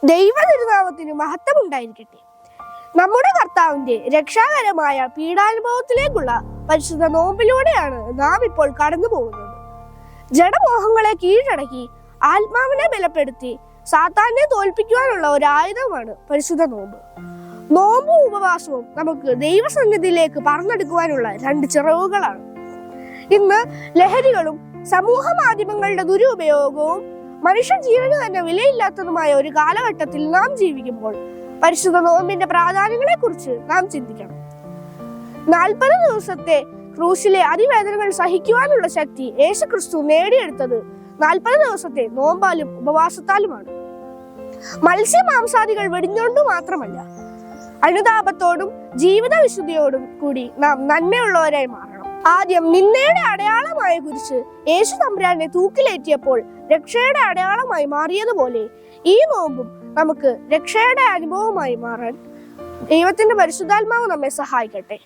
ദൈവ തിരുനാമത്തിന് മഹത്വം ഉണ്ടായിരിക്കട്ടെ. നമ്മുടെ കർത്താവിന്റെ രക്ഷാകരമായ പീഡാനുഭവത്തിലേക്കുള്ള പരിശുദ്ധ നോമ്പിലൂടെയാണ് നാം ഇപ്പോൾ കടന്നു പോകുന്നത്. ജഡമോഹങ്ങളെ കീഴടക്കി ആത്മാവിനെ ബലപ്പെടുത്തി സാത്താനെ തോൽപ്പിക്കുവാനുള്ള ഒരു ആയുധമാണ് പരിശുദ്ധ നോമ്പ്. നോമ്പും ഉപവാസവും നമുക്ക് ദൈവസന്നിധിയിലേക്ക് പറന്നെടുക്കുവാനുള്ള രണ്ട് ചിറവുകളാണ്. ഇന്ന് ലഹരികളും സമൂഹ മാധ്യമങ്ങളുടെ ദുരുപയോഗവും മനുഷ്യ ജീവന് തന്നെ വിലയില്ലാത്തതുമായ ഒരു കാലഘട്ടത്തിൽ നാം ജീവിക്കുമ്പോൾ പരിശുദ്ധ നോമ്പിന്റെ പ്രാധാന്യങ്ങളെ കുറിച്ച് നാം ചിന്തിക്കണം. 40 ദിവസത്തെ ക്രൂശിലെ അതിവേദനകൾ സഹിക്കുവാനുള്ള ശക്തി യേശുക്രിസ്തു നേടിയെടുത്തത് 40 ദിവസത്തെ നോമ്പാലും ഉപവാസത്താലുമാണ്. മത്സ്യമാംസാദികൾ വെടിഞ്ഞുകൊണ്ട് മാത്രമല്ല, അനുതാപത്തോടും ജീവിത വിശുദ്ധിയോടും കൂടി നാം നന്മയുള്ളവരായി മാറണം. ആദ്യം നിന്നയുടെ അടയാളമായ കുരിശ് യേശു തമ്പുരാനെ തൂക്കിലേറ്റിയപ്പോൾ രക്ഷയുടെ അടയാളമായി മാറിയതുപോലെ ഈ നോമ്പും നമുക്ക് രക്ഷയുടെ അനുഭവമായി മാറാൻ ദൈവത്തിന്റെ പരിശുദ്ധാത്മാവ് നമ്മെ സഹായിക്കട്ടെ.